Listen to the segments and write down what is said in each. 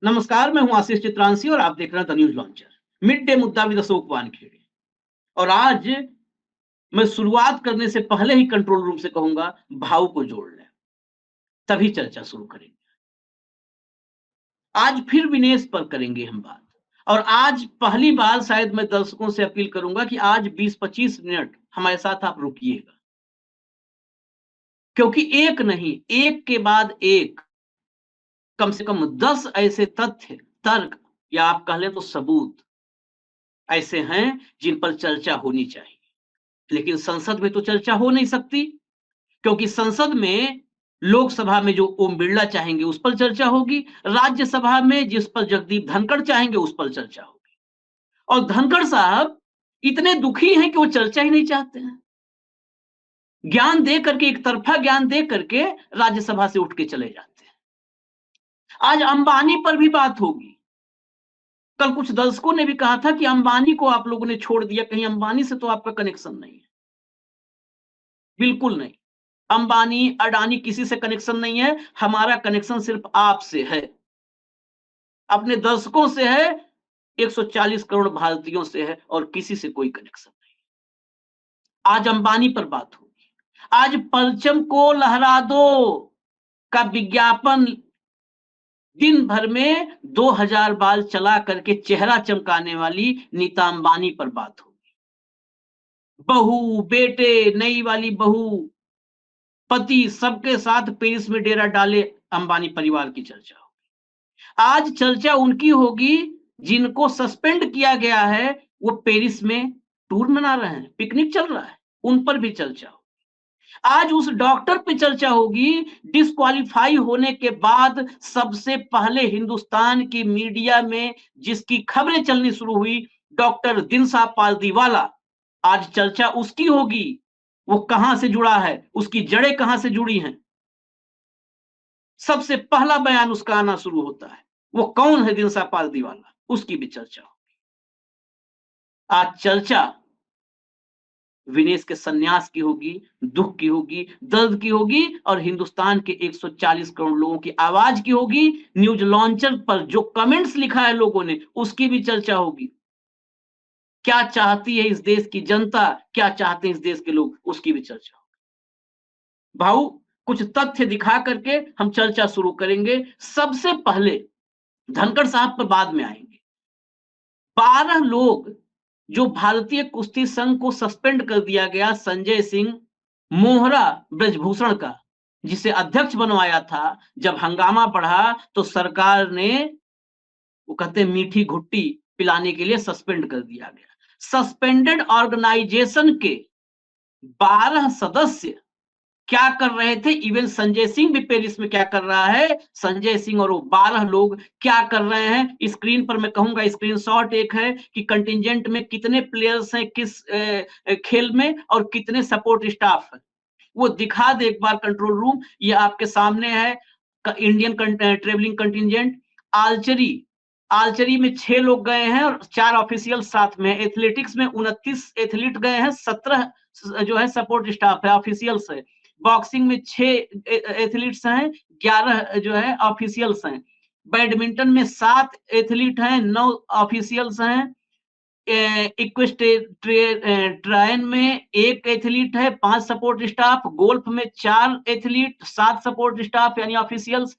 नमस्कार, मैं हूं आशीष चित्रांशी और आप देख रहे हैं the news launcher. Mid day मुद्दा विद अशोक वानखेड़े। और आज मैं शुरुआत करने से पहले ही कंट्रोल रूम से कहूंगा, भाव को जोड़ लें, तभी चर्चा शुरू करेंगे। आज फिर विनेश पर करेंगे हम बात। और आज पहली बार शायद मैं दर्शकों से अपील करूंगा कि आज 20-25 मिनट हमारे साथ आप रुकिएगा, क्योंकि एक नहीं, एक के बाद एक, कम से कम 10 ऐसे तथ्य, तर्क या आप कह लें तो सबूत ऐसे हैं जिन पर चर्चा होनी चाहिए। लेकिन संसद में तो चर्चा हो नहीं सकती, क्योंकि संसद में, लोकसभा में जो ओम बिरला चाहेंगे उस पर चर्चा होगी, राज्यसभा में जिस पर जगदीप धनखड़ चाहेंगे उस पर चर्चा होगी। और धनखड़ साहब इतने दुखी हैं कि वो चर्चा ही नहीं चाहते हैं। ज्ञान दे करके, एक तरफा ज्ञान दे करके राज्यसभा से उठ के चले जाते हैं। आज अंबानी पर भी बात होगी। कल कुछ दर्शकों ने भी कहा था कि अंबानी को आप लोगों ने छोड़ दिया, कहीं अंबानी से तो आपका कनेक्शन नहीं है। बिल्कुल नहीं, अंबानी अडानी किसी से कनेक्शन नहीं है। हमारा कनेक्शन सिर्फ आपसे है, अपने दर्शकों से है, 140 करोड़ भारतीयों से है, और किसी से कोई कनेक्शन नहीं। आज अंबानी पर बात होगी। आज परचम को लहरा दो का विज्ञापन दिन भर में 2000 बार चला करके चेहरा चमकाने वाली नीता अंबानी पर बात होगी। बहू, बेटे, नई वाली बहू, पति, सबके साथ पेरिस में डेरा डाले अंबानी परिवार की चर्चा होगी। आज चर्चा उनकी होगी जिनको सस्पेंड किया गया है, वो पेरिस में टूर मना रहे हैं, पिकनिक चल रहा है, उन पर भी चर्चा होगी। आज उस डॉक्टर पे चर्चा होगी, डिस्क्वालीफाई होने के बाद सबसे पहले हिंदुस्तान की मीडिया में जिसकी खबरें चलनी शुरू हुई, डॉक्टर दिनसा पारदीवाला। आज चर्चा उसकी होगी। वो कहां से जुड़ा है, उसकी जड़ें कहां से जुड़ी हैं, सबसे पहला बयान उसका आना शुरू होता है। वो कौन है दिनसा पारदीवाला, उसकी भी चर्चा होगी। आज चर्चा विनेश के सन्यास की होगी, दुख की होगी, दर्द की होगी, और हिंदुस्तान के 140 करोड़ लोगों की आवाज की होगी। न्यूज लॉन्चर पर जो कमेंट्स लिखा है लोगों ने, उसकी भी चर्चा होगी। क्या चाहती है इस देश की जनता, क्या चाहते हैं इस देश के लोग, उसकी भी चर्चा होगी। भाऊ, कुछ तथ्य दिखा करके हम चर्चा शुरू करेंगे। सबसे पहले धनखड़ साहब पर बाद में आएंगे। 12 लोग जो भारतीय कुश्ती संघ को सस्पेंड कर दिया गया, संजय सिंह, मोहरा ब्रजभूषण का, जिसे अध्यक्ष बनवाया था, जब हंगामा बढ़ा तो सरकार ने, वो कहते हैं, मीठी घुट्टी पिलाने के लिए सस्पेंड कर दिया गया। सस्पेंडेड ऑर्गेनाइजेशन के 12 सदस्य क्या कर रहे थे? इवन संजय सिंह भी पेरिस में क्या कर रहा है? संजय सिंह और वो 12 लोग क्या कर रहे हैं? स्क्रीन पर मैं कहूंगा, स्क्रीनशॉट एक है कि कंटिजेंट में कितने प्लेयर्स हैं, किस खेल में, और कितने सपोर्ट स्टाफ है। वो दिखा दे एक बार कंट्रोल रूम, ये आपके सामने है। Indian travelling contingent. Archery, archery में 6 लोग गए हैं और 4 ऑफिशियल साथ में। एथलेटिक्स में 29 एथलीट गए हैं, 17 जो है सपोर्ट स्टाफ है, ऑफिशियल्स है। बॉक्सिंग में 6 एथलीट्स हैं, 11 जो है ऑफिशियल्स हैं। बैडमिंटन में 7 एथलीट हैं, 9 ऑफिशियल्स हैं। ट्रायन में 1 एथलीट है, 5 सपोर्ट स्टाफ। गोल्फ में 4 एथलीट, 7 सपोर्ट स्टाफ यानी ऑफिशियल्स।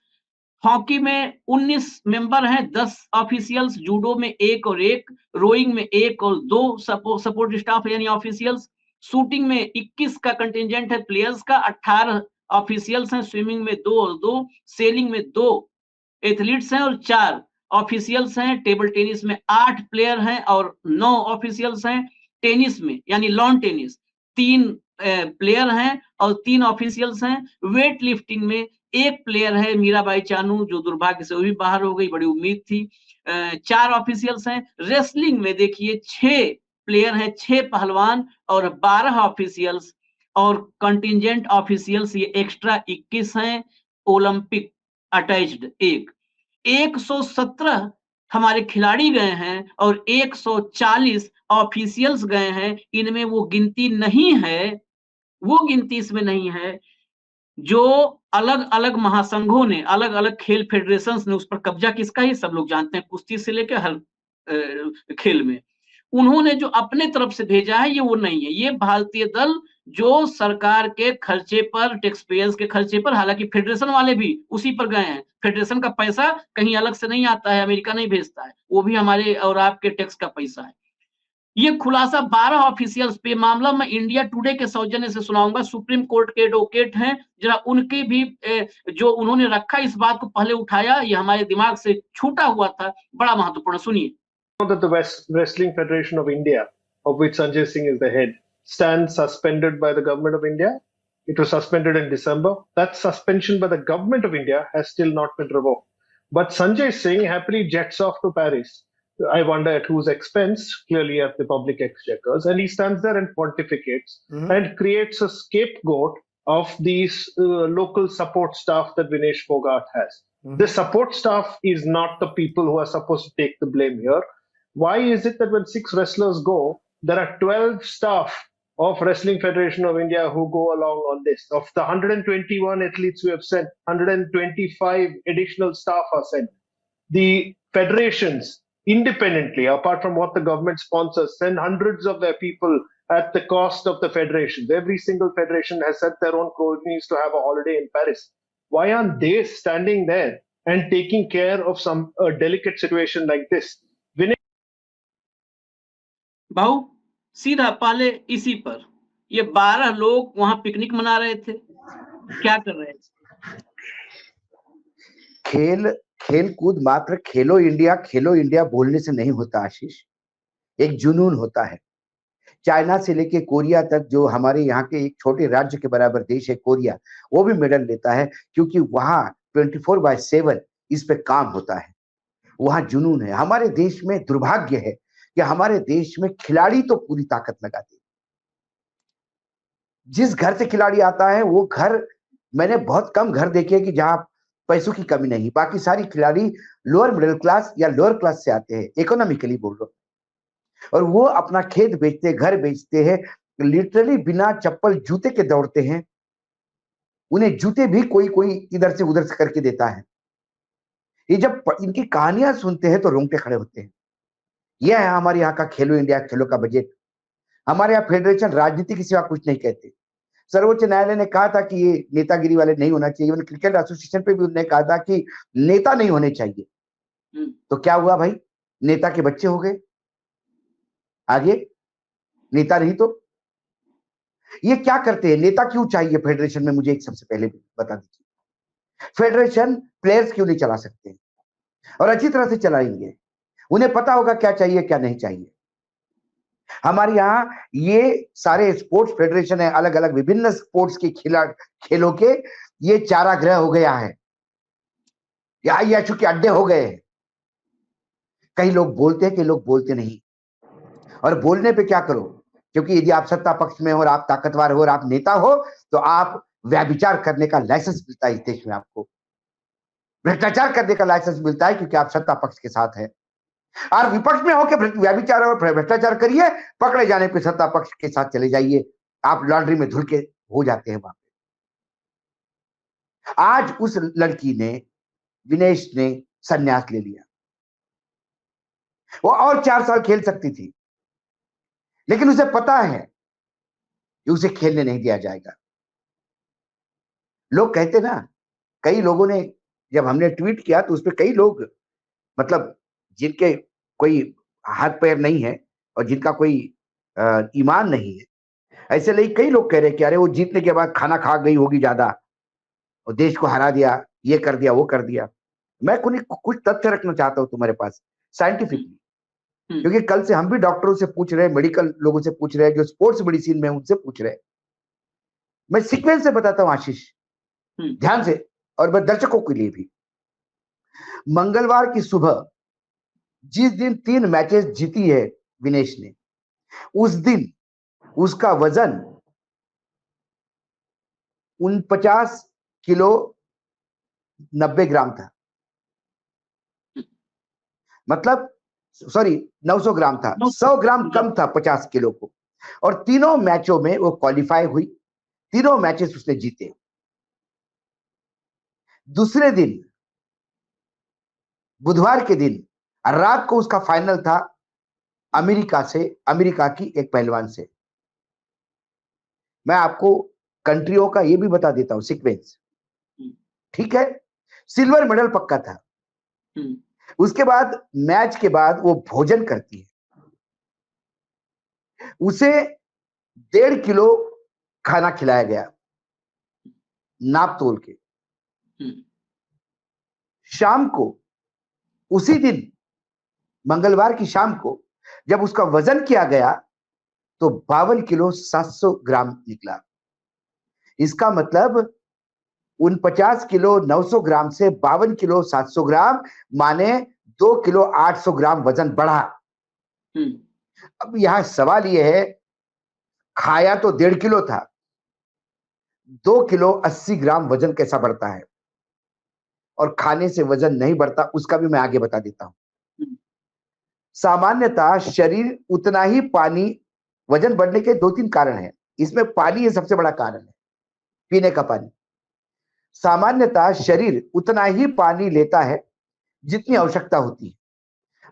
हॉकी में 19 मेंबर हैं, 10 ऑफिशियल्स। जूडो में 1 और 1, रोइंग में 1 और 2 सपोर्ट स्टाफ यानी ऑफिशियल्स। शूटिंग में 21 का कंटिजेंट है प्लेयर्स का, 18 ऑफिशियल्स हैं। स्विमिंग में 2 और 2, सेलिंग में 2 एथलीट्स हैं और 4 ऑफिशियल्स हैं। टेबल टेनिस में 8 प्लेयर हैं और 9 ऑफिशियल्स हैं। टेनिस में यानी लॉन टेनिस 3 प्लेयर हैं और 3 ऑफिशियल्स हैं। वेट लिफ्टिंग में 1 प्लेयर है, मीराबाई चानू, जो दुर्भाग्य से वो भी बाहर हो गई, बड़ी उम्मीद थी। 4 ऑफिशियल्स हैं। रेसलिंग में देखिए 6 प्लेयर हैं, 6 पहलवान और 12 ऑफिशियल्स, और कंटिजेंट ऑफिशियल्स ये एक्स्ट्रा 21 हैं। ओलंपिक अटैच्ड 117 हमारे खिलाड़ी गए हैं और 140 ऑफिशियल्स गए हैं। इनमें वो गिनती नहीं है, वो गिनती इसमें नहीं है जो अलग अलग महासंघों ने, अलग अलग खेल फेडरेशन ने उस पर कब्जा किसका, ही सब लोग जानते हैं, कुश्ती से लेकर हर खेल में उन्होंने जो अपने तरफ से भेजा है, ये वो नहीं है। ये भारतीय दल जो सरकार के खर्चे पर, टैक्स पेयर्स के खर्चे पर, हालांकि फेडरेशन वाले भी उसी पर गए हैं। फेडरेशन का पैसा कहीं अलग से नहीं आता है, अमेरिका नहीं भेजता है, वो भी हमारे और आपके टैक्स का पैसा है। ये खुलासा 12 ऑफिशियल्स पे मामला मैं इंडिया टुडे के सौजन्य से सुनाऊंगा। सुप्रीम कोर्ट के एडवोकेट हैं, जरा उनकी भी जो उन्होंने रखा, इस बात को पहले उठाया, ये हमारे दिमाग से छूटा हुआ था, बड़ा महत्वपूर्ण, सुनिए। That the Wrestling Federation of India, of which Sanjay Singh is the head, stands suspended by the government of India. It was suspended in December. That suspension by the government of India has still not been revoked. But Sanjay Singh happily jets off to Paris. I wonder at whose expense, clearly at the public exchequers, and he stands there and pontificates and creates a scapegoat of these local support staff that Vinesh Fogart has. The support staff is not the people who are supposed to take the blame here. Why is it that when 6 wrestlers go, there are 12 staff of Wrestling Federation of India who go along on this? Of the 121 athletes we have sent, 125 additional staff are sent. The federations independently, apart from what the government sponsors, send hundreds of their people at the cost of the federations. Every single federation has sent their own cronies to have a holiday in Paris. Why aren't they standing there and taking care of some delicate situation like this? भाऊ सीधा पहले इसी पर, ये 12 लोग वहां picnic मना रहे थे, क्या कर रहे थे? खेल कूद मात्र खेलो इंडिया बोलने से नहीं होता आशीष, एक जुनून होता है। चाइना से लेके कोरिया तक, जो हमारे यहाँ के एक छोटे राज्य के बराबर देश है कोरिया, वो भी मेडल लेता है, क्योंकि वहां 24/7 इस पे काम होता है, वहां जुनून है। हमारे देश में दुर्भाग्य है कि हमारे देश में खिलाड़ी तो पूरी ताकत लगाते, जिस घर से खिलाड़ी आता है वो घर, मैंने बहुत कम घर देखे कि जहां पैसों की कमी नहीं, बाकी सारी खिलाड़ी लोअर मिडिल क्लास या लोअर क्लास से आते हैं, इकोनॉमिकली बोल रहा हूं, और वो अपना खेत बेचते, घर बेचते हैं, लिटरली बिना चप्पल जूते के दौड़ते हैं। उन्हें जूते भी कोई इधर से उधर से करके देता है। ये जब इनकी कहानियां सुनते हैं तो रोंगटे खड़े होते हैं। यह है हमारे यहाँ का खेलो इंडिया खेलों का बजट। हमारे यहाँ फेडरेशन राजनीति की सिवा कुछ नहीं कहते। सर्वोच्च न्यायालय ने कहा था कि ये नेतागिरी वाले नहीं होना चाहिए। इवन क्रिकेट एसोसिएशन पे भी उन्होंने कहा था कि नेता नहीं होने चाहिए। तो क्या हुआ भाई, नेता के बच्चे हो गए, आगे नेता नहीं। तो ये क्या करते हैं, नेता क्यों चाहिए फेडरेशन में, मुझे एक सबसे पहले बता दीजिए। फेडरेशन प्लेयर्स क्यों नहीं चला सकते, और अच्छी तरह से चलाएंगे, उन्हें पता होगा क्या चाहिए क्या नहीं चाहिए। हमारे यहाँ ये सारे स्पोर्ट्स फेडरेशन है, अलग अलग विभिन्न स्पोर्ट्स के खेलों के ये चारागृह हो गया है, या चूंकि अड्डे हो गए हैं। कई लोग बोलते हैं, कई लोग बोलते नहीं। और बोलने पे क्या करो, क्योंकि यदि आप सत्ता पक्ष में हो और आप ताकतवर हो और आप नेता हो, तो आप व्यभिचार करने का लाइसेंस मिलता है इस देश में। आपको भ्रष्टाचार करने का लाइसेंस मिलता है, क्योंकि आप सत्ता पक्ष के साथ है। और विपक्ष में होकर व्यभिचार और भ्रष्टाचार करिए, पकड़े जाने पे सत्ता पक्ष के साथ चले जाइए, आप लॉन्ड्री में धुल के हो जाते हैं वहां पे। आज उस लड़की ने, विनेश ने संन्यास ले लिया। वो और 4 साल खेल सकती थी, लेकिन उसे पता है कि उसे खेलने नहीं दिया जाएगा। लोग कहते ना, कई लोगों ने, जब हमने ट्वीट किया तो उसपे कई लोग, मतलब जिनके कोई हाथ पैर नहीं है और जिनका कोई ईमान नहीं है, ऐसे लिए कई लोग कह रहे कि अरे वो जीतने के बाद खाना खा गई होगी ज्यादा और देश को हरा दिया, ये कर दिया वो कर दिया। मैं कुछ तथ्य रखना चाहता हूं तुम्हारे पास साइंटिफिकली, क्योंकि कल से हम भी डॉक्टरों से पूछ रहे हैं, मेडिकल लोगों से पूछ रहे हैं, जो स्पोर्ट्स मेडिसिन में उनसे पूछ रहे हैं। मैं सीक्वेंस से बताता हूं आशीष, ध्यान से, और मैं दर्शकों के लिए भी। मंगलवार की सुबह जिस दिन 3 मैचेस जीती है विनेश ने, उस दिन उसका वजन 49 किलो 90 ग्राम था, मतलब सॉरी 900 ग्राम था, 100 ग्राम कम था 50 किलो को। और तीनों मैचों में वो क्वालिफाई हुई, तीनों मैचेस उसने जीते। दूसरे दिन बुधवार के दिन रात को उसका फाइनल था अमेरिका की एक पहलवान से। मैं आपको कंट्रियों का ये भी बता देता हूं सीक्वेंस, ठीक है। सिल्वर मेडल पक्का था। उसके बाद मैच के बाद वो भोजन करती है, उसे 1.5 किलो खाना खिलाया गया नाप तोल के। शाम को उसी दिन मंगलवार की शाम को जब उसका वजन किया गया तो 52 किलो 700 ग्राम निकला। इसका मतलब 49 किलो 900 ग्राम से 52 किलो 700 ग्राम माने 2 किलो 800 ग्राम वजन बढ़ा। अब यहां सवाल यह है, खाया तो 1.5 किलो था, 2 किलो 80 ग्राम वजन कैसा बढ़ता है? और खाने से वजन नहीं बढ़ता उसका भी मैं आगे बता देता हूं। सामान्यतः शरीर उतना ही पानी, वजन बढ़ने के 2-3 कारण हैं, इसमें पानी ये सबसे बड़ा कारण है, पीने का पानी। सामान्यतः शरीर उतना ही पानी लेता है जितनी आवश्यकता होती है,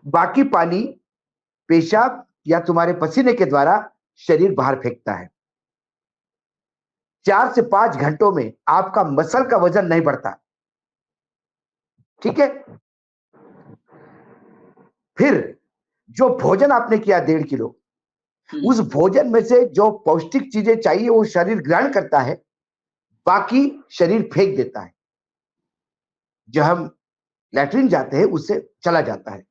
बाकी पानी पेशाब या तुम्हारे पसीने के द्वारा शरीर बाहर फेंकता है। 4 से 5 घंटों में आपका मसल का वजन नहीं बढ़ता, ठीक है। फिर जो भोजन आपने किया 1.5 किलो, उस भोजन में से जो पौष्टिक चीजें चाहिए वो शरीर ग्रहण करता है, बाकी शरीर फेंक देता है। जब हम लैट्रिन जाते हैं उससे चला जाता है,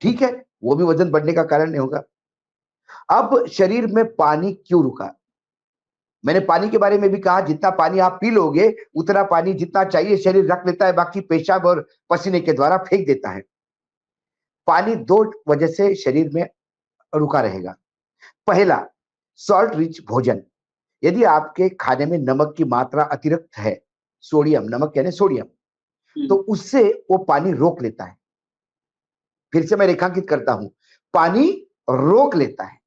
ठीक है, वो भी वजन बढ़ने का कारण नहीं होगा। अब शरीर में पानी क्यों रुका? मैंने पानी के बारे में भी कहा, जितना पानी आप पी लोगे उतना पानी जितना चाहिए शरीर रख लेता है, बाकी पेशाब और पसीने के द्वारा फेंक देता है। पानी 2 वजह से शरीर में रुका रहेगा। पहला, सॉल्ट रिच भोजन। यदि आपके खाने में नमक की मात्रा अतिरिक्त है, सोडियम, नमक यानी सोडियम, तो उससे वो पानी रोक लेता है। फिर से मैं रेखांकित करता हूं, पानी रोक लेता है।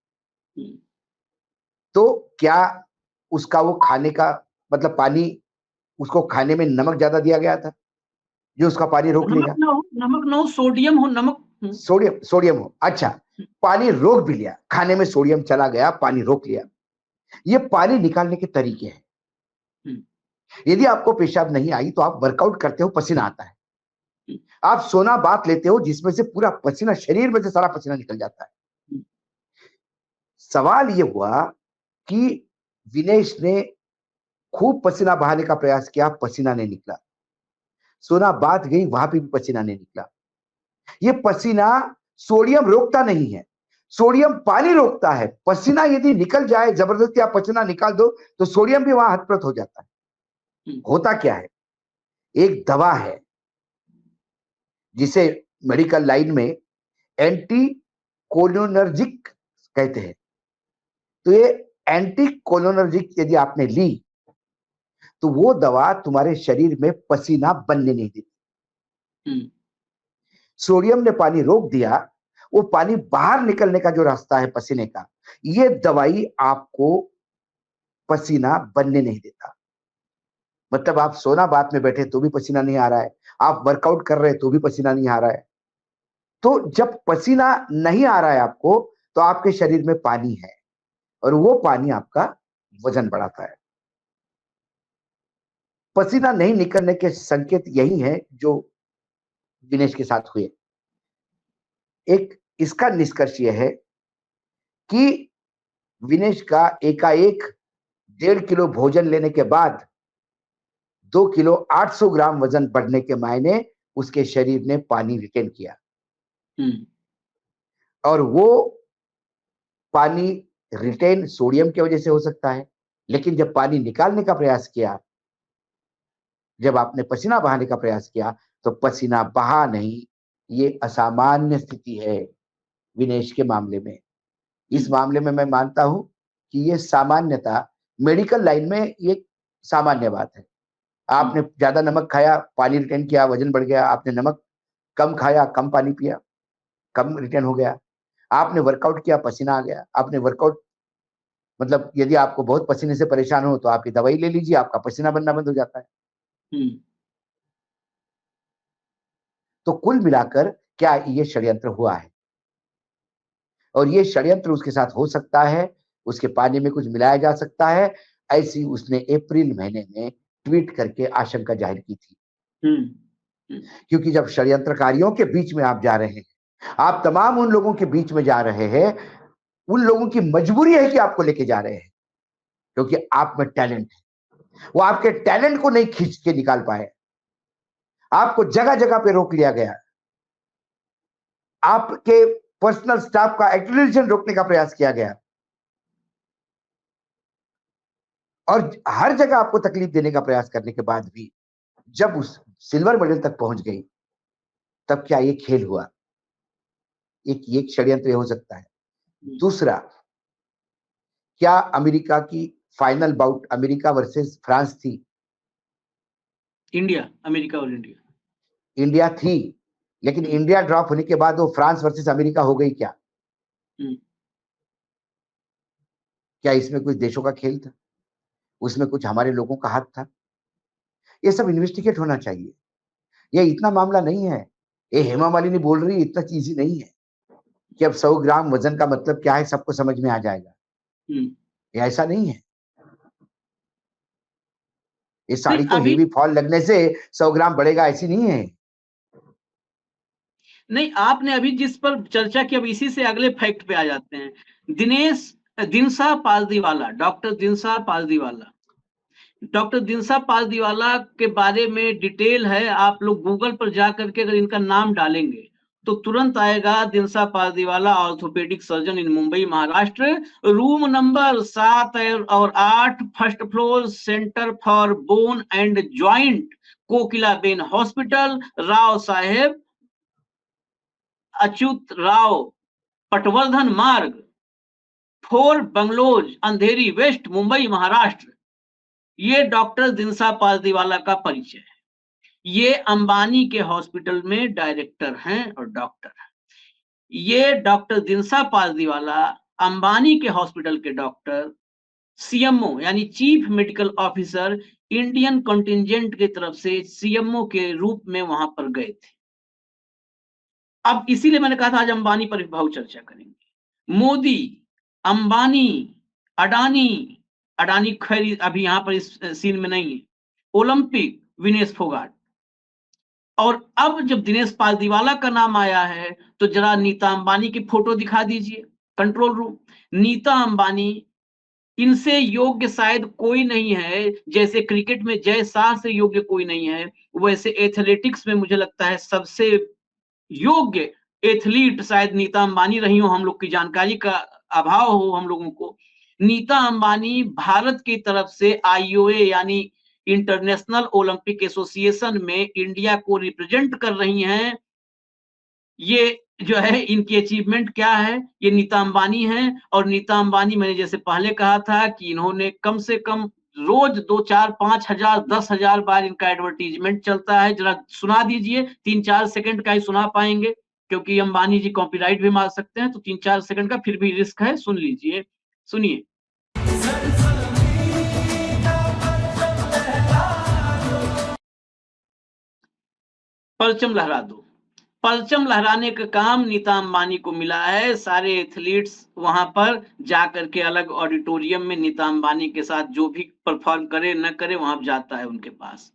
तो क्या उसका वो खाने का मतलब पानी, उसको खाने में नमक ज्यादा दिया गया था जो उसका पानी रोक लेगा? नमक ना हो, सोडियम हो, नमक सोडियम हो। अच्छा, पानी रोक भी लिया, खाने में सोडियम चला गया, पानी रोक लिया। ये पानी निकालने के तरीके हैं। यदि आपको पेशाब नहीं आई तो आप वर्कआउट करते हो, पसीना आता है। आप सोना बात लेते हो जिसमें से पूरा पसीना, शरीर में से सारा पसीना निकल जाता है। सवाल ये हुआ कि विनेश ने खूब पसीना बहाने का प्रयास किया, पसीना नहीं निकला। सोना बात गई, वहां पे भी पसीना नहीं निकला। ये पसीना सोडियम रोकता नहीं है, सोडियम पानी रोकता है। पसीना यदि निकल जाए, जबरदस्ती आप पसीना निकाल दो तो सोडियम भी वहां हतप्रत हो जाता है। होता क्या है, एक दवा है जिसे मेडिकल लाइन में एंटी कोलिनर्जिक कहते हैं। तो ये एंटी कोलिनर्जिक यदि आपने ली तो वो दवा तुम्हारे शरीर में पसीना बनने नहीं देती। सोडियम ने पानी रोक दिया, वो पानी बाहर निकलने का जो रास्ता है पसीने का, ये दवाई आपको पसीना बनने नहीं देता। मतलब आप सोना बात में बैठे तो भी पसीना नहीं आ रहा है, आप वर्कआउट कर रहे तो भी पसीना नहीं आ रहा है। तो जब पसीना नहीं आ रहा है आपको, तो आपके शरीर में पानी है और वो पानी आपका वजन बढ़ाता है। पसीना नहीं निकलने के संकेत यही है जो दिनेश के साथ हुए। एक इसका निष्कर्ष यह है कि विनेश का एकाएक 1.5 किलो भोजन लेने के बाद 2 किलो 800 ग्राम वजन बढ़ने के मायने उसके शरीर ने पानी रिटेन किया। और वो पानी रिटेन सोडियम की वजह से हो सकता है, लेकिन जब पानी निकालने का प्रयास किया, जब आपने पसीना बहाने का प्रयास किया तो पसीना बहा नहीं। ये असामान्य स्थिति है विनेश के मामले में। इस मामले में मैं मानता हूं कि ये सामान्यता मेडिकल लाइन में ये सामान्य बात है। आपने ज्यादा नमक खाया, पानी रिटेन किया, वजन बढ़ गया। आपने नमक कम खाया, कम पानी पिया, कम रिटेन हो गया। आपने वर्कआउट किया, पसीना आ गया। आपने वर्कआउट मतलब यदि आपको बहुत पसीने से परेशान हो तो आपकी दवाई ले लीजिए, आपका पसीना बनना बंद हो जाता है। तो कुल मिलाकर क्या ये षड्यंत्र हुआ है, और ये षड्यंत्र उसके साथ हो सकता है, उसके पानी में कुछ मिलाया जा सकता है, ऐसी उसने अप्रैल महीने में ट्वीट करके आशंका जाहिर की थी। क्योंकि जब षड्यंत्रकारियों के बीच में आप जा रहे हैं, आप तमाम उन लोगों के बीच में जा रहे हैं, उन लोगों की मजबूरी है कि आपको लेके जा रहे हैं, क्योंकि आप में टैलेंट है, वो आपके टैलेंट को नहीं खींच के निकाल पाए, आपको जगह जगह पे रोक लिया गया, आपके पर्सनल स्टाफ का एक्रेडिटेशन रोकने का प्रयास किया गया, और हर जगह आपको तकलीफ देने का प्रयास करने के बाद भी जब उस सिल्वर मेडल तक पहुंच गई, तब क्या ये खेल हुआ? एक षड्यंत्र हो सकता है। दूसरा, क्या अमेरिका की final bout America versus France थी? इंडिया, अमेरिका और इंडिया। इंडिया थी, लेकिन इंडिया ड्रॉप होने के बाद वो फ्रांस वर्सेस अमेरिका हो गई क्या? क्या इसमें कुछ देशों का खेल था? उसमें कुछ हमारे लोगों का हाथ था? ये सब इन्वेस्टिगेट होना चाहिए। ये इतना मामला नहीं है, ये हेमा मालिनी बोल रही इतना चीज ही नहीं है कि अब 100 ग्राम वजन का मतलब क्या है सबको समझ में आ जाएगा। ये ऐसा नहीं है। इस साड़ी को हेवी फॉल लगने से 100 ग्राम बढ़ेगा, ऐसी नहीं है। नहीं, आपने अभी जिस पर चर्चा की, अब इसी से अगले फैक्ट पे आ जाते हैं। दिनसा पालदीवाला, डॉक्टर दिनसा पालदीवाला, डॉक्टर दिनसा पालदीवाला के बारे में डिटेल है, आप लोग गूगल पर जा करके अगर इनका नाम डालेंगे तो तुरंत आएगा। Dinsa Paldiwala orthopaedic surgeon in Mumbai Maharashtra, room number 7 और 8, first floor, centre for bone and joint, Kokilaben hospital, Rao Saheb Achyut Rao, Patwardhan Marg, 4 bungalows, Andheri west, Mumbai Maharashtra. ये डॉक्टर दिनसा पालदीवाला का परिचय है। ये अंबानी के हॉस्पिटल में डायरेक्टर हैं और डॉक्टर हैं। ये डॉक्टर दिनसा पालदीवाला अंबानी के हॉस्पिटल के डॉक्टर, सीएमओ यानी chief medical officer, Indian contingent की तरफ से सीएमओ के रूप में वहां पर गए थे। अब इसीलिए मैंने कहा था आज अंबानी पर बहुत चर्चा करेंगे। मोदी, अंबानी, अडानी खैर अभी यहां पर इस सीन में नहीं है, ओलंपिक, विनेश फोगाट, और अब जब दिनेश पालदीवाला का नाम आया है तो जरा नीता अंबानी की फोटो दिखा दीजिए, कंट्रोल रूम। नीता अंबानी, इनसे योग्य शायद कोई नहीं है, जैसे क्रिकेट में जय शाह से योग्य कोई नहीं है, वैसे एथलेटिक्स में मुझे लगता है सबसे योग्य एथलीट शायद नीता अंबानी रही हो। हम लोग की जानकारी का अभाव हो हम लोगों को। नीता अंबानी भारत की तरफ से आईओए यानी इंटरनेशनल ओलंपिक एसोसिएशन में इंडिया को रिप्रेजेंट कर रही हैं। ये जो है इनकी अचीवमेंट क्या है, ये नीता अंबानी हैं। और नीता अंबानी, मैंने जैसे पहले कहा था कि इन्होंने कम से कम रोज 2, 4, 5 हजार, 10 हजार बार इनका एडवर्टीजमेंट चलता है। जरा सुना दीजिए, 3-4 सेकंड का ही सुना पाएंगे क्योंकि अंबानी जी कॉपीराइट भी मार सकते हैं, तो 3-4 सेकंड का फिर भी रिस्क है, सुन लीजिए, सुनिए। परचम लहरा दो। परचम लहराने का काम नीता अंबानी को मिला है। सारे एथलीट्स वहां पर जाकर के अलग ऑडिटोरियम में नीता अंबानी के साथ जो भी परफॉर्म करे न करे वहां जाता है उनके पास।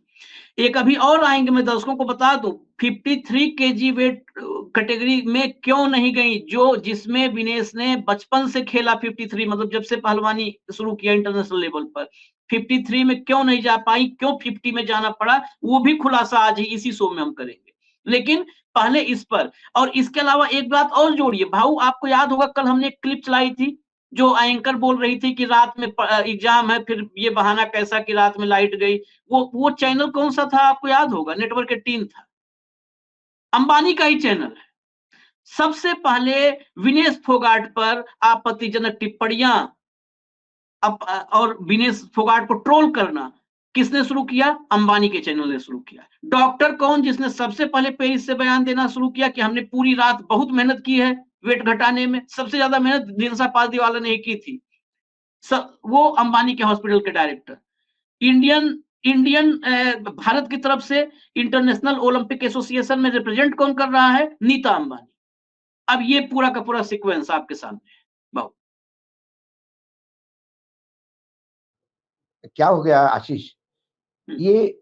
एक अभी और आएंगे, मैं दर्शकों को बता दूं, 53 केजी वेट कैटेगरी में क्यों नहीं गई, जो जिसमें विनेश ने बचपन से खेला 53, मतलब जब से पहलवानी शुरू किया इंटरनेशनल लेवल पर, 53 में क्यों नहीं जा पाई, क्यों 50 में जाना पड़ा, वो भी खुलासा आज ही इसी शो में हम करेंगे। लेकिन पहले इस पर, और इसके अलावा एक बात और जोड़िए भाऊ, आपको याद होगा कल हमने एक क्लिप चलाई थी जो एंकर बोल रही थी कि रात में एग्जाम है, फिर ये बहाना कैसा कि रात में लाइट गई। वो चैनल कौन सा था आपको याद होगा, नेटवर्क 18 था, अंबानी का ही चैनल है। सबसे पहले विनेश फोगाट पर आपत्तिजनक टिप्पणियां और विनेश फोगाट को ट्रोल करना किसने शुरू किया, अंबानी के चैनल ने शुरू किया। डॉक्टर कौन जिसने सबसे पहले पेरिस से बयान देना शुरू किया कि हमने पूरी रात बहुत मेहनत की है वेट घटाने में, सबसे ज्यादा मेहनत दिनसा पालदीवाला ने की थी, वो अंबानी के हॉस्पिटल के डायरेक्टर। इंडियन इंडियन भारत की तरफ से इंटरनेशनल ओलंपिक एसोसिएशन में रिप्रेजेंट कौन कर रहा है? नीता अंबानी। अब ये पूरा का पूरा सीक्वेंस आपके सामने है। बहुत क्या हो गया आशीष, हम्म, ये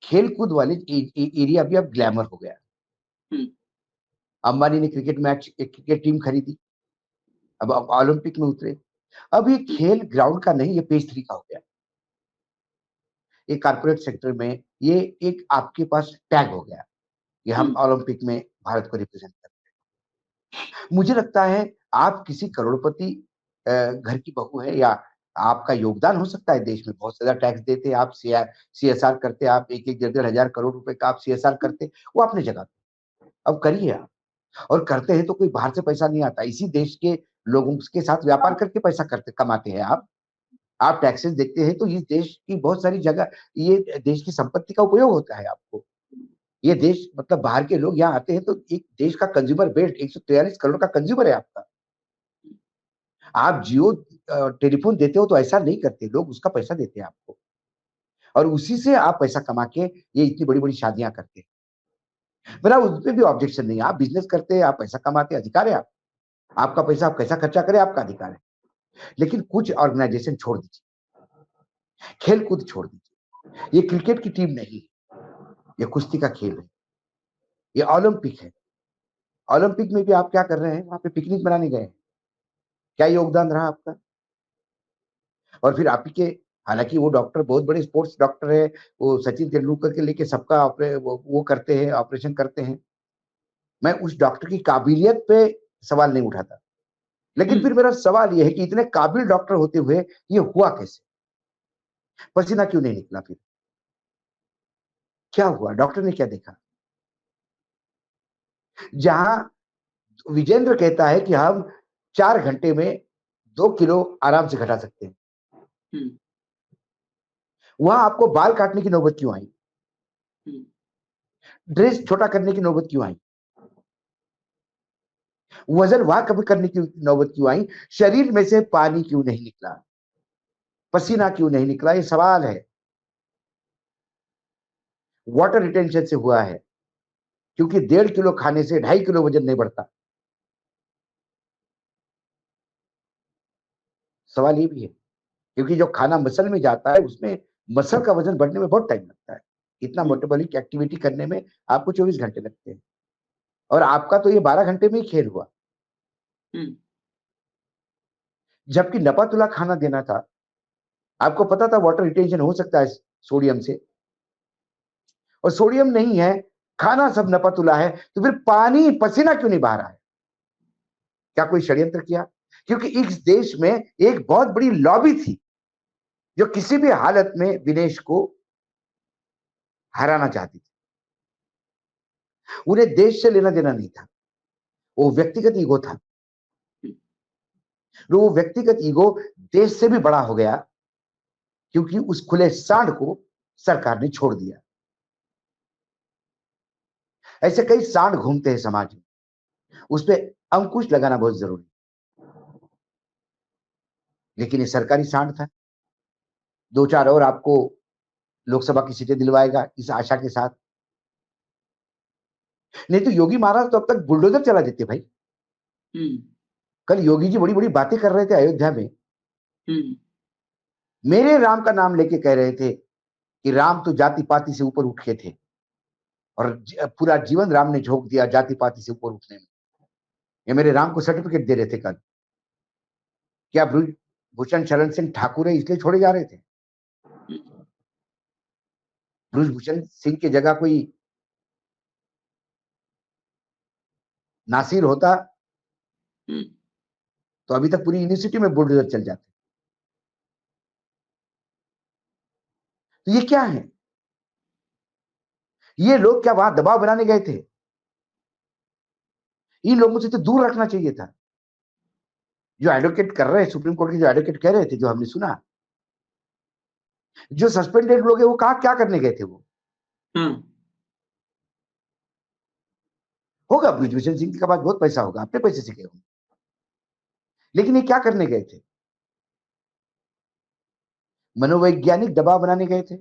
खेल कूद वाले एरिया भी अब ग्लैमर हो गया। हम्म, अंबानी ने एक क्रिकेट टीम खरीदी, अब ओलंपिक में उतरे। अब ये खेल ग्राउंड का नहीं, ये पेज 3 का हो गया। ये कारपोरेट सेक्टर में ये एक आपके पास टैग हो गया कि हम ओलंपिक में भारत को रिप्रेजेंट करते हैं। मुझे लगता है आप किसी करोड़पति घर की बहू है, या आपका योगदान हो सकता है देश में, बहुत ज्यादा टैक्स देते हैं आप, सीएसआर करते, आप एक एक 1,500 करोड़ रुपए का आप सीएसआर करते, वो अपने जगह पे। अब करिए आप, और करते हैं तो कोई बाहर से पैसा नहीं आता, इसी देश के लोगों के साथ व्यापार करके पैसा करते कमाते हैं आप टैक्सेस देखते हैं तो इस देश की बहुत सारी जगह, ये देश की संपत्ति का उपयोग होता है आपको। ये देश मतलब बाहर के लोग यहाँ आते हैं तो एक देश का कंज्यूमर बेस्ड 143 करोड़ का कंज्यूमर है आपका। आप जियो टेलीफोन देते हो तो ऐसा नहीं करते, लोग उसका पैसा देते हैं आपको, और उसी से आप पैसा कमा के ये इतनी बड़ी बड़ी शादियां करते हैं। मेरा उसपे भी ऑब्जेक्शन नहीं है, आप बिजनेस करते हैं, आप पैसा कमाते, अधिकार है आपका पैसा आप कैसा खर्चा करें आपका अधिकार है। लेकिन कुछ ऑर्गेनाइजेशन छोड़ दीजिए, खेल कूद छोड़ दीजिए। ये क्रिकेट की टीम नहीं, ये कुश्ती का खेल है, ये ओलंपिक है। ओलंपिक में भी आप क्या कर रहे हैं, वहां पे पिकनिक मनाने गए, क्या योगदान रहा आपका? और फिर आप ही के, हालांकि वो डॉक्टर बहुत बड़े स्पोर्ट्स डॉक्टर है, वो सचिन तेंदुलकर के लेके सबका वो करते हैं, ऑपरेशन करते हैं। मैं उस डॉक्टर की काबिलियत पे सवाल नहीं उठाता, लेकिन फिर मेरा सवाल ये है कि इतने काबिल डॉक्टर होते हुए ये हुआ कैसे? पसीना क्यों नहीं निकला? फिर क्या हुआ? डॉक्टर ने क्या देखा? जहां विजेंद्र कहता है कि हम 4 घंटे में 2 किलो आराम से घटा सकते हैं, वहां आपको बाल काटने की नौबत क्यों आई? ड्रेस छोटा करने की नौबत क्यों आई? वजन वहां कम करने की नौबत क्यों आई? शरीर में से पानी क्यों नहीं निकला? पसीना क्यों नहीं निकला? ये सवाल है। वाटर रिटेंशन से हुआ है, क्योंकि 1.5 किलो खाने से 2.5 किलो वजन नहीं बढ़ता। सवाल ये भी है, क्योंकि जो खाना मसल में जाता है उसमें मसल का वजन बढ़ने में बहुत टाइम लगता है। इतना मेटाबॉलिक एक्टिविटी करने में आपको 24 घंटे लगते हैं, और आपका तो ये 12 घंटे में ही खेल हुआ। जबकि नपा तुला खाना देना था, आपको पता था वाटर रिटेंशन हो सकता है सोडियम से, और सोडियम नहीं है, खाना सब नपा तुला है, तो फिर पानी पसीना क्यों नहीं बहा रहा है? क्या कोई षड्यंत्र किया? क्योंकि इस देश में एक बहुत बड़ी लॉबी थी जो किसी भी हालत में विनेश को हराना चाहती थी। उन्हें देश से लेना देना नहीं था, वो व्यक्तिगत ईगो था। वो व्यक्तिगत ईगो देश से भी बड़ा हो गया, क्योंकि उस खुले सांड को सरकार ने छोड़ दिया। ऐसे कई सांड घूमते हैं समाज में, उस पर अंकुश लगाना बहुत जरूरी। लेकिन ये सरकारी सांड था, 2-4 और आपको लोकसभा की सीटें दिलवाएगा इस आशा के साथ। नहीं तो योगी महाराज तो अब तक बुलडोजर चला देते भाई। कल योगी जी बड़ी बड़ी बातें कर रहे थे अयोध्या में, मेरे राम का नाम लेके कह रहे थे कि राम तो जाति पाति से ऊपर उठ के थे, और पूरा जीवन राम ने झोंक दिया जाति पाति से ऊपर उठने में। ये मेरे राम को सर्टिफिकेट दे रहे थे कल। क्या ब्रजभूषण शरण सिंह ठाकुर है इसलिए छोड़े जा रहे थे? ब्रजभूषण सिंह की जगह कोई नासिर होता तो अभी तक पूरी यूनिवर्सिटी में बुलडोजर चल जाते। तो ये क्या है? ये लोग क्या वहां दबाव बनाने गए थे? इन लोगों से तो दूर रखना चाहिए था। जो एडवोकेट कर रहे हैं, सुप्रीम कोर्ट के जो एडवोकेट कह रहे थे, जो हमने सुना, जो सस्पेंडेड लोग हैं वो कहा क्या करने गए थे? वो होगा, ब्रिजभूषण सिंह के पास बहुत पैसा होगा, अपने पैसे से गए होंगे, लेकिन ये क्या करने गए थे? मनोवैज्ञानिक दबाव बनाने गए थे।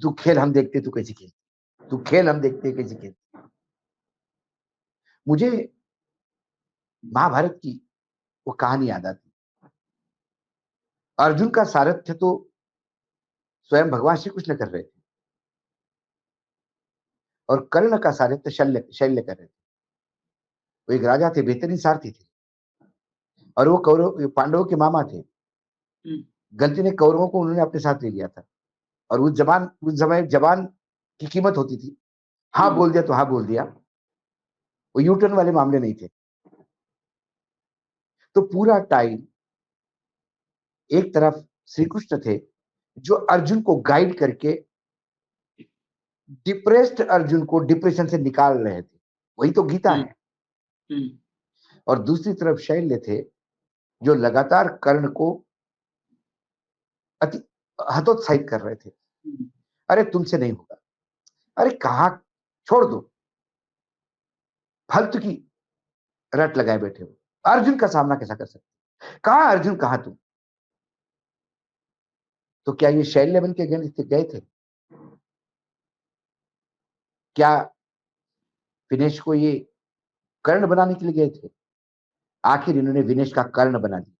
तू खेल हम देखते तू कैसे खेलती, तू खेल हम देखते कैसे खेलती। मुझे महाभारत की वो कहानी याद आती। अर्जुन का सारथ्य तो स्वयं भगवान श्री कृष्ण कर रहे थे और कर्ण का सारथ्य शल्य कर रहे थे। वो एक राजा थे, बेहतरीन सारथी थे, और वो कौरव पांडवों के मामा थे। गलती ने कौरवों को उन्होंने अपने साथ ले लिया था, और उस समय जबान की कीमत होती थी। हाँ बोल दिया तो हाँ बोल दिया, वो यूटर्न वाले मामले नहीं थे। तो पूरा टाइम एक तरफ श्री कृष्ण थे जो अर्जुन को गाइड करके डिप्रेस्ड अर्जुन को डिप्रेशन से निकाल रहे थे, वही तो गीता है। और दूसरी तरफ शैल्य थे जो लगातार कर्ण को अति हतोत्साहित कर रहे थे। अरे तुमसे नहीं होगा, अरे कहा, छोड़ दो, फालतू की रट लगाए बैठे हो, अर्जुन का सामना कैसा कर सकते, कहा अर्जुन, कहा तुम। तो क्या ये शैल्य बन के गए थे? क्या विनेश को ये कर्ण बनाने के लिए गए थे? आखिर इन्होंने विनेश का कर्ण बना दिया।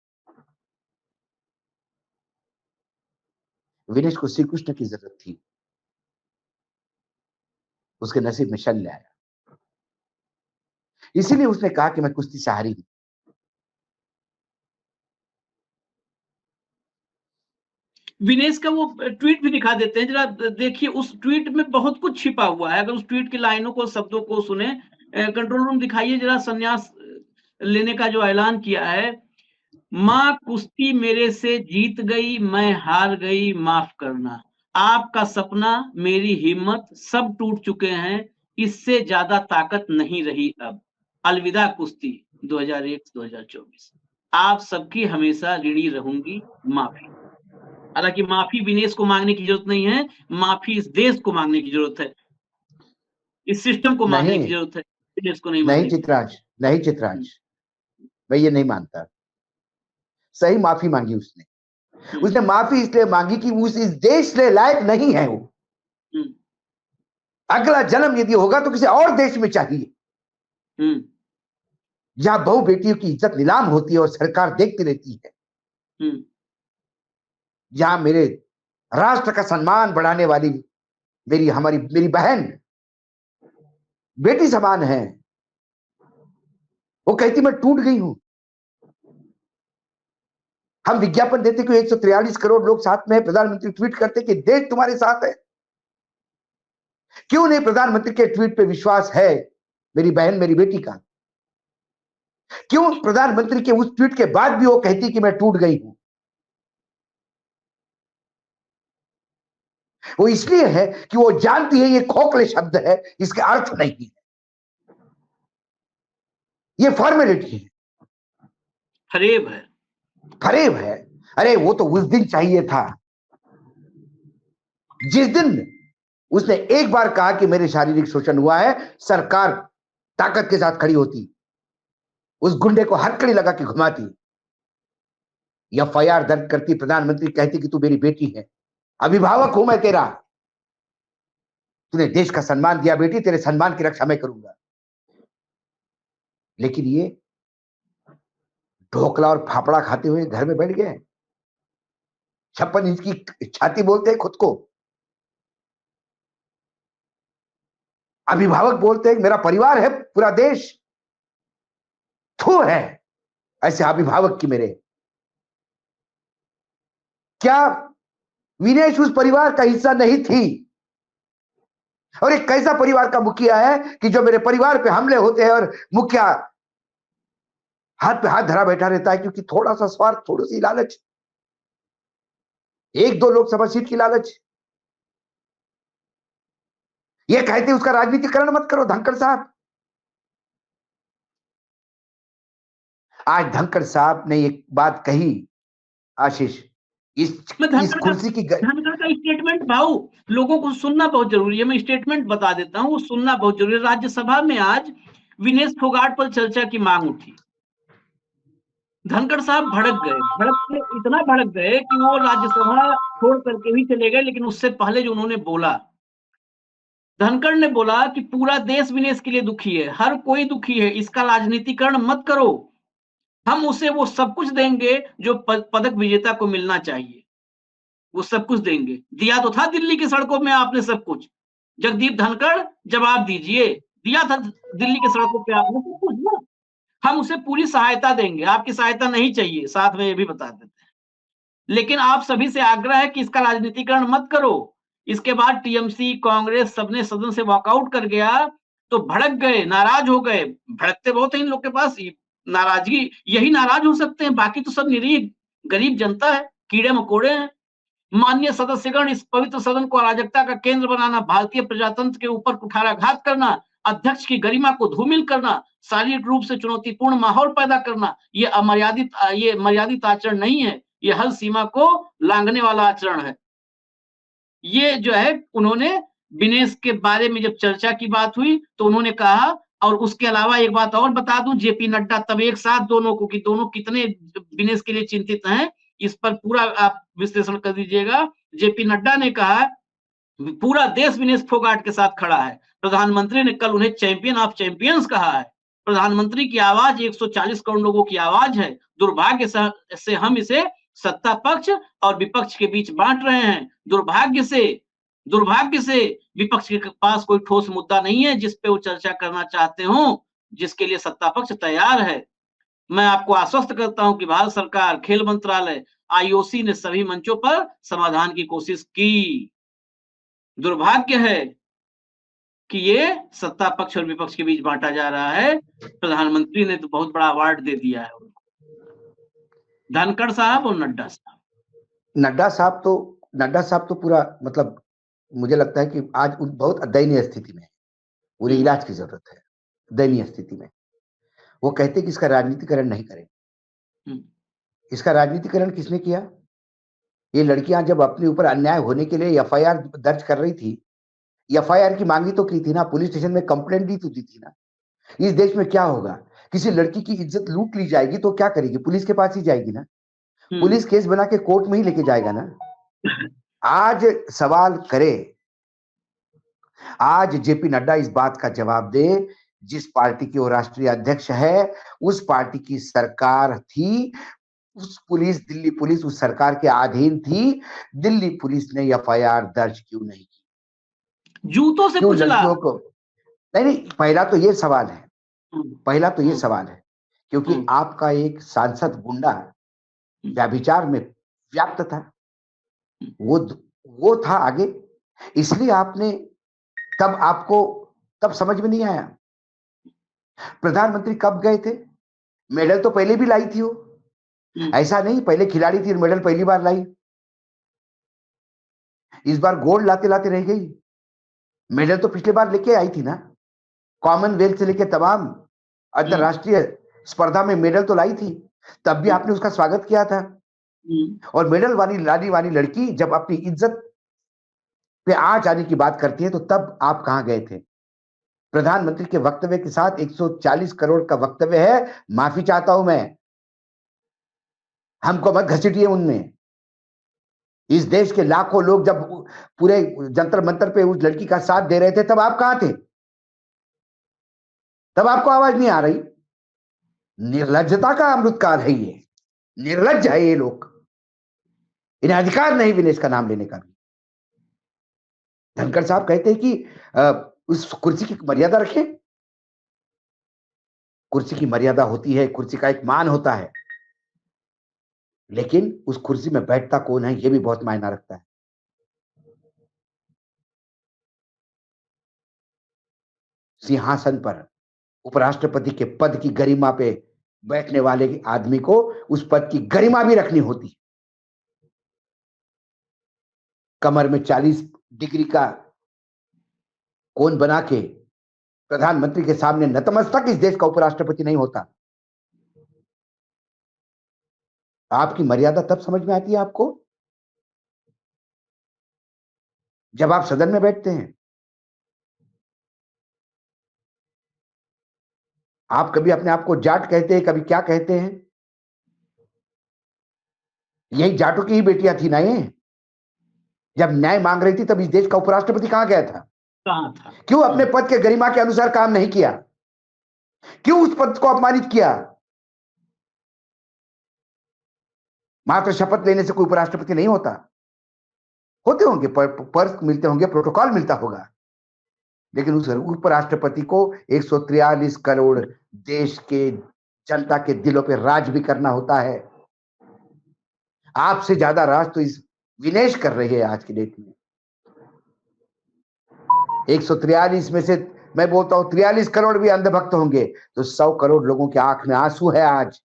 विनेश को श्री कृष्ण की जरूरत थी, उसके नसीब में शल्य आया, इसीलिए उसने कहा कि मैं कुश्ती से हारी हूं। विनेश का वो ट्वीट भी दिखा देते हैं, जरा देखिए। उस ट्वीट में बहुत कुछ छिपा हुआ है। अगर उस ट्वीट की लाइनों को, शब्दों को सुने, कंट्रोल रूम दिखाइए जरा। संन्यास लेने का जो ऐलान किया है, मां कुश्ती मेरे से जीत गई, मैं हार गई, माफ करना। आपका सपना, मेरी हिम्मत सब टूट चुके हैं, इससे ज्यादा ताकत नहीं रही अब। अलविदा कुश्ती 2001-2024। आप सबकी हमेशा ऋणी रहूंगी, माफी। हालांकि माफी विनेश को मांगने की जरूरत नहीं है, माफी इस देश को मांगने की जरूरत है, इस सिस्टम को मांगने की जरूरत है, विनेश को नहीं नहीं चित्रांश, नहीं चित्रांश, मैं ये नहीं मानता। सही माफी मांगी उसने। उसने माफी इसलिए मांगी कि उस इस देश के लायक नहीं है वो। अगला जन्म यदि होगा तो किसी और देश में चाहिए, जहां बहू बेटियों की इज्जत नीलाम होती है और सरकार देखती रहती है, जहां मेरे राष्ट्र का सम्मान बढ़ाने वाली मेरी बहन बेटी समान है, वो कहती मैं टूट गई हूं। हम विज्ञापन देते कि 143 करोड़ लोग साथ में है, प्रधानमंत्री ट्वीट करते कि देश तुम्हारे साथ है। क्यों नहीं प्रधानमंत्री के ट्वीट पे विश्वास है मेरी बहन मेरी बेटी का? क्यों प्रधानमंत्री के उस ट्वीट के बाद भी वो कहती कि मैं टूट गई हूं? वो इसलिए है कि वो जानती है ये खोखले शब्द है, इसका अर्थ नहीं है, ये फॉर्मेलिटी है, फरेब है, फरेब है। अरे वो तो उस दिन चाहिए था जिस दिन उसने एक बार कहा कि मेरे शारीरिक शोषण हुआ है, सरकार ताकत के साथ खड़ी होती, उस गुंडे को हथकड़ी लगा के घुमाती, एफआईआर दर्ज करती, प्रधानमंत्री कहती कि तू मेरी बेटी है, अभिभावक हूं मैं तेरा, तूने देश का सम्मान दिया बेटी, तेरे सम्मान की रक्षा मैं करूंगा। लेकिन ये ढोकला और फाफड़ा खाते हुए घर में बैठ गए, 56 इंच की छाती बोलते हैं खुद को, अभिभावक बोलते हैं मेरा परिवार है पूरा देश, थू है ऐसे अभिभावक की मेरे। क्या विनेश उस परिवार का हिस्सा नहीं थी? और एक कैसा परिवार का मुखिया है कि जो मेरे परिवार पे हमले होते हैं और मुखिया हाथ पे हाथ धरा बैठा रहता है, क्योंकि थोड़ा सा स्वार्थ, थोड़ी सी लालच, 1-2 लोकसभा सीट की लालच। ये कहते उसका राजनीतिकरण मत करो धनखड़ साहब। आज धनखड़ साहब ने एक बात कही, आशीष, इस कुर्सी की धनखड़ का स्टेटमेंट भाऊ लोगों को सुनना बहुत जरूरी है। मैं स्टेटमेंट बता देता हूं, वो सुनना बहुत जरूरी है। राज्यसभा में आज विनेश फोगाट पर चर्चा की मांग उठी, धनखड़ साहब भड़क गए, इतना भड़क गए कि वो राज्यसभा छोड़ करके भी चले गए, लेकिन उससे पहले जो उन्होंने बोला, धनखड़ ने बोला कि पूरा देश विनेश के लिए दुखी है, हर कोई दुखी है, इसका राजनीतिकरण मत करो। हम उसे वो सब कुछ देंगे जो पदक विजेता को मिलना चाहिए। वो सब कुछ देंगे। दिया तो था दिल्ली की सड़कों में आपने सब कुछ। जगदीप धनखड़ जवाब दीजिए, दिया था दिल्ली की सड़कों पे आपने सब कुछ ना? हम उसे पूरी सहायता देंगे, आपकी सहायता नहीं चाहिए, साथ में ये भी बता देते हैं। लेकिन आप सभी से आग्रह है कि इसका राजनीतिकरण मत करो। इसके बाद टीएमसी, कांग्रेस सबने सदन से वॉकआउट कर गया, तो भड़क गए, नाराज हो गए। भड़कते बहुत है इन लोग के पास, नाराजगी यही नाराज हो सकते हैं, बाकी तो सब निरीह गरीब जनता है, कीड़े-मकोड़े हैं। माननीय सदस्यगण, इस पवित्र सदन को अराजकता का केंद्र बनाना, भारतीय प्रजातंत्र के ऊपर कुठाराघात करना, अध्यक्ष की गरिमा को धूमिल करना, शारीरिक रूप से चुनौतीपूर्ण माहौल पैदा करना, ये मर्यादित आचरण नहीं है, ये हद सीमा को लांघने वाला आचरण है। ये जो है उन्होंने विनेश के बारे में जब चर्चा की बात हुई तो उन्होंने कहा, और उसके अलावा एक बात और बता दूं, जेपी नड्डा तब एक साथ दोनों को, कि दोनों कितने विनेश के लिए चिंतित हैं, इस पर पूरा आप विश्लेषण कर दीजिएगा। जेपी नड्डा ने कहा पूरा देश विनेश फोगाट के साथ खड़ा है। प्रधानमंत्री ने कल उन्हें चैंपियन ऑफ चैंपियंस कहा है। प्रधानमंत्री की आवाज 140 करोड़ लोगों की आवाज है। दुर्भाग्य से हम इसे सत्ता पक्ष और विपक्ष के बीच बांट रहे हैं। दुर्भाग्य से विपक्ष के पास कोई ठोस मुद्दा नहीं है जिस पे वो चर्चा करना चाहते हो, जिसके लिए सत्ता पक्ष तैयार है। मैं आपको आश्वस्त करता हूं कि भारत सरकार, खेल मंत्रालय, आईओसी ने सभी मंचों पर समाधान की कोशिश की। दुर्भाग्य है कि ये सत्ता पक्ष और विपक्ष के बीच बांटा जा रहा है। प्रधानमंत्री ने तो बहुत बड़ा अवार्ड दे दिया है उनको, धनखड़ साहब और नड्डा साहब। नड्डा साहब तो पूरा मतलब मुझे लगता है कि आज बहुत दयनीय स्थिति में है, उन्हें इलाज की जरूरत है। दयनीय स्थिति में वो कहते कि इसका राजनीतिकरण नहीं करें। इसका राजनीतिकरण किसने किया? ये लड़कियां जब अपने ऊपर अन्याय होने के लिए एफआईआर दर्ज कर रही थी, एफआईआर की मांगी तो की थी ना, पुलिस स्टेशन में कंप्लेंट दी तो दी थी ना। इस देश में क्या होगा, किसी लड़की की इज्जत लूट ली जाएगी तो क्या करेगी? पुलिस के पास ही जाएगी ना, पुलिस केस बना के कोर्ट में ही लेके जाएगा ना। आज सवाल करे, आज जेपी नड्डा इस बात का जवाब दे, जिस पार्टी के वो राष्ट्रीय अध्यक्ष है, उस पार्टी की सरकार थी, दिल्ली पुलिस उस सरकार के अधीन थी, दिल्ली पुलिस ने एफआईआर दर्ज क्यों नहीं की? जूतों से कुचला। लड़कियों को नहीं, पहला तो ये सवाल है, पहला तो ये सवाल है, क्योंकि आपका एक सांसद गुंडा व्यभिचार में व्याप्त था, वो था आगे, इसलिए आपने तब समझ में नहीं आया। प्रधानमंत्री कब गए थे? मेडल तो पहले भी लाई थी वो, ऐसा नहीं पहले खिलाड़ी थी, मेडल पहली बार लाई, इस बार गोल्ड लाते लाते रह गई। मेडल तो पिछले बार लेके आई थी ना, कॉमनवेल्थ से लेके तमाम अंतरराष्ट्रीय स्पर्धा में मेडल तो लाई थी, तब भी आपने उसका स्वागत किया था। और मेडल लाने वाली लड़की जब अपनी इज्जत पे आंच आने की बात करती है तो तब आप कहां गए थे? प्रधानमंत्री के वक्तव्य के साथ 140 करोड़ का वक्तव्य है, माफी चाहता हूं मैं, हमको मत घसीटिए उनमें। इस देश के लाखों लोग जब पूरे जंतर मंतर पे उस लड़की का साथ दे रहे थे, तब आप कहां थे? तब आपको आवाज नहीं आ रही। निर्लज्जता का अमृतकाल है ये, निर्लज्ज है ये लोग, इन्हें अधिकार नहीं विनेश का नाम लेने का भी। धनखड़ साहब कहते हैं कि उस कुर्सी की मर्यादा रखें। कुर्सी की मर्यादा होती है, कुर्सी का एक मान होता है, लेकिन उस कुर्सी में बैठता कौन है ये भी बहुत मायना रखता है। सिंहासन पर उपराष्ट्रपति के पद की गरिमा पे बैठने वाले आदमी को उस पद की गरिमा भी रखनी होती। कमर में 40 डिग्री का कोण बना के प्रधानमंत्री के सामने नतमस्तक इस देश का उपराष्ट्रपति नहीं होता। आपकी मर्यादा तब समझ में आती है आपको जब आप सदन में बैठते हैं। आप कभी अपने आप को जाट कहते हैं, कभी क्या कहते हैं। यही जाटों की ही बेटियां थी ना ये, जब न्याय मांग रही थी तब इस देश का उपराष्ट्रपति कहां गया था? कहाँ था? क्यों अपने पद के गरिमा के अनुसार काम नहीं किया? क्यों उस पद को अपमानित किया? मात्र शपथ लेने से कोई उपराष्ट्रपति नहीं होता। होते होंगे, पर्स मिलते होंगे, प्रोटोकॉल मिलता होगा, लेकिन उस उपराष्ट्रपति को 143 करोड़ देश के जनता के दिलों पे राज भी करना होता है। आपसे ज्यादा राज तो इस विनेश कर रही है आज की डेट में। 143 में से मैं बोलता हूं 43 करोड़ भी अंधभक्त होंगे तो 100 करोड़ लोगों की आंख में आंसू है आज।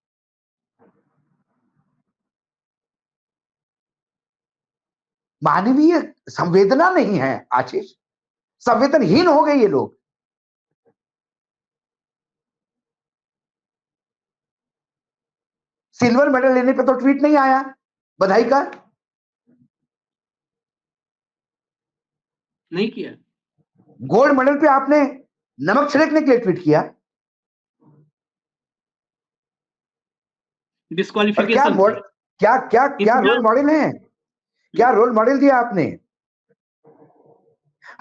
मानवीय संवेदना नहीं है आशीष, संवेदनहीन हो गए ये लोग। सिल्वर मेडल लेने पे तो ट्वीट नहीं आया बधाई का, नहीं किया। गोल्ड मेडल पे आपने नमक छिड़कने के लिए ट्वीट किया। डिस्क्वालिफिकेशन क्या क्या क्या रोल मॉडल है? क्या रोल मॉडल दिया आपने?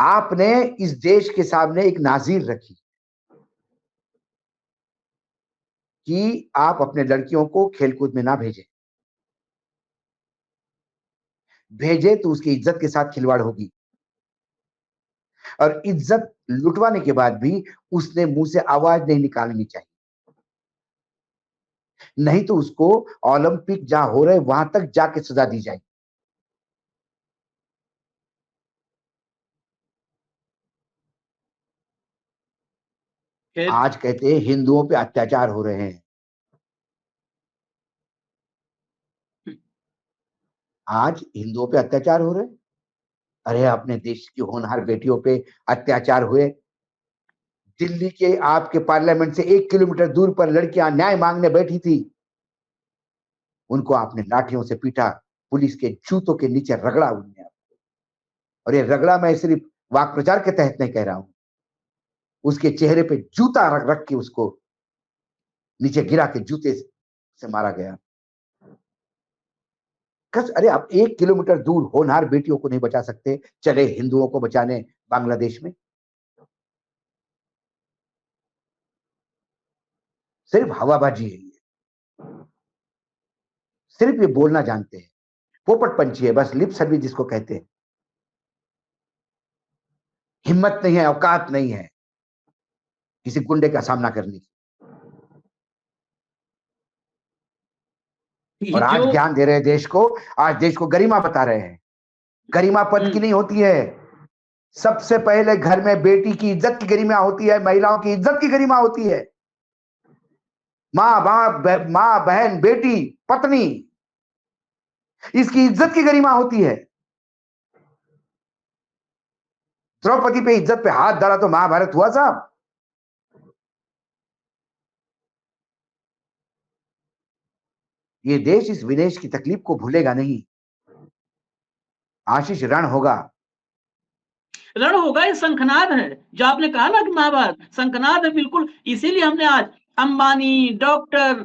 आपने इस देश के सामने एक नाजीर रखी कि आप अपने लड़कियों को खेलकूद में ना भेजे तो उसकी इज्जत के साथ खिलवाड़ होगी, और इज्जत लुटवाने के बाद भी उसने मुंह से आवाज नहीं निकालनी चाहिए, नहीं तो उसको ओलंपिक जहां हो रहे वहां तक जाके सजा दी जाएगी। आज कहते हैं हिंदुओं पे अत्याचार हो रहे हैं। आज हिंदुओं पे अत्याचार हो रहे हैं। अरे अपने देश की होनहार बेटियों पे अत्याचार हुए। दिल्ली के आपके पार्लियामेंट से 1 किलोमीटर दूर पर लड़कियां न्याय मांगने बैठी थी, उनको आपने लाठियों से पीटा, पुलिस के जूतों के नीचे रगड़ा उन्होंने आपको। और ये रगड़ा मैं सिर्फ वाक प्रचार के तहत नहीं कह रहा हूं, उसके चेहरे पे जूता रख रख के उसको नीचे गिरा के जूते से मारा गया। अरे आप 1 किलोमीटर दूर होनहार बेटियों को नहीं बचा सकते, चले हिंदुओं को बचाने बांग्लादेश में। सिर्फ हवाबाजी है ये, सिर्फ ये बोलना जानते हैं, पोपट पंछी है बस, लिप सर्विस जिसको कहते हैं। हिम्मत नहीं है, औकात नहीं है किसी गुंडे का सामना करने की। और आज ज्ञान दे रहे हैं देश को, आज देश को गरिमा बता रहे हैं। गरिमा पद की नहीं होती है, सबसे पहले घर में बेटी की इज्जत की गरिमा होती है, महिलाओं की इज्जत की गरिमा होती है। माँ बाप, माँ बहन, बेटी, पत्नी, इसकी इज्जत की गरिमा होती है। द्रौपदी पे इज्जत पे हाथ डाला तो महाभारत हुआ साहब। ये देश इस विनेश की तकलीफ को भूलेगा नहीं। आशीष रण होगा, रण होगा। ये शंखनाद है जो आपने कहा ना कि महाभारत शंखनाद है, बिल्कुल। इसीलिए हमने आज अंबानी, डॉक्टर,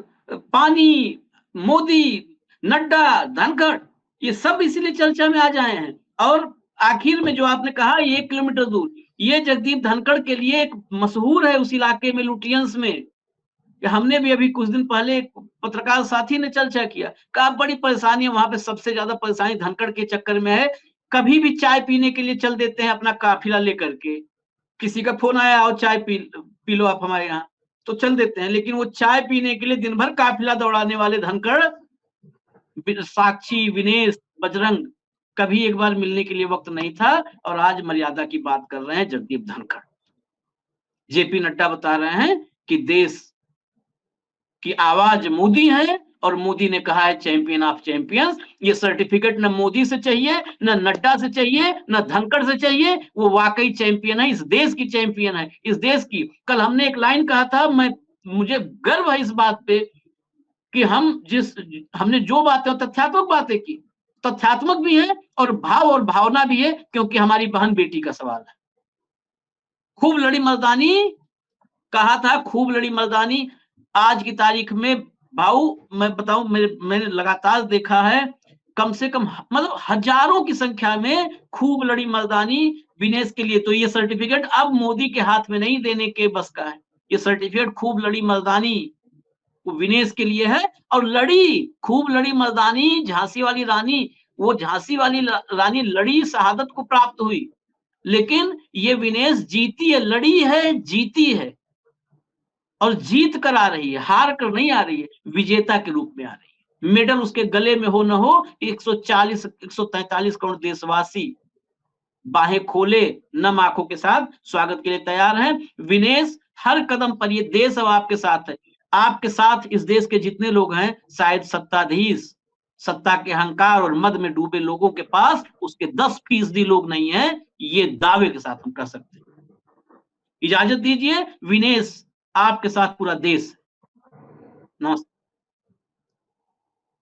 पानी, मोदी, नड्डा, धनखड़, ये सब इसीलिए चर्चा में आ जाए हैं। और आखिर में जो आपने कहा 1 किलोमीटर दूर, ये जगदीप धनखड़ के लिए एक मशहूर है उस इलाके में, लुटियंस में। हमने भी अभी कुछ दिन पहले एक पत्रकार साथी ने चर्चा किया, कहा बड़ी परेशानी है वहां पे, सबसे ज्यादा परेशानी धनखड़ के चक्कर में है। कभी भी चाय पीने के लिए चल देते हैं अपना काफिला लेकर के, किसी का फोन आया और चाय पी लो आप हमारे यहाँ, तो चल देते हैं। लेकिन वो चाय पीने के लिए दिन भर काफिला दौड़ाने वाले धनखड़, साक्षी, विनेश, बजरंग, कभी एक बार मिलने के लिए वक्त नहीं था। और आज मर्यादा की बात कर रहे हैं जगदीप धनखड़। जेपी नड्डा बता रहे हैं कि देश की आवाज मोदी है, और मोदी ने कहा है चैंपियन ऑफ चैंपियंस। ये सर्टिफिकेट न मोदी से चाहिए, न नड्डा से चाहिए, न धनखड़ से चाहिए। वो वाकई चैंपियन है, इस देश की चैंपियन है, इस देश की। कल हमने एक लाइन कहा था, मुझे गर्व है इस बात पे कि हमने जो बातें तथ्यात्मक बातें की, तथ्यात्मक भी है और भाव और भावना भी है, क्योंकि हमारी बहन बेटी का सवाल है। खूब लड़ी मर्दानी कहा था, खूब लड़ी मर्दानी। आज की तारीख में भाऊ मैं बताऊं, मैंने लगातार देखा है, कम से कम मतलब हजारों की संख्या में खूब लड़ी मर्दानी विनेश के लिए। तो ये सर्टिफिकेट अब मोदी के हाथ में नहीं देने के बस का है। ये सर्टिफिकेट खूब लड़ी मर्दानी वो विनेश के लिए है। और लड़ी, खूब लड़ी मर्दानी, झांसी वाली रानी, वो झांसी वाली रानी लड़ी, शहादत को प्राप्त हुई, लेकिन ये विनेश जीती है, लड़ी है, जीती है और जीत कर आ रही है, हार कर नहीं आ रही है, विजेता के रूप में आ रही है। मेडल उसके गले में हो न हो, 143 करोड़ देशवासी बाहें खोले नम आंखों के साथ स्वागत के लिए तैयार हैं। विनेश, हर कदम पर ये देश अब आपके साथ है। आपके साथ इस देश के जितने लोग हैं, शायद सत्ताधीश, सत्ता के अहंकार और मद में डूबे लोगों के पास उसके 10% लोग नहीं है, ये दावे के साथ हम कह सकते हैं। इजाजत दीजिए, विनेश, आपके साथ पूरा देश। नमस्ते।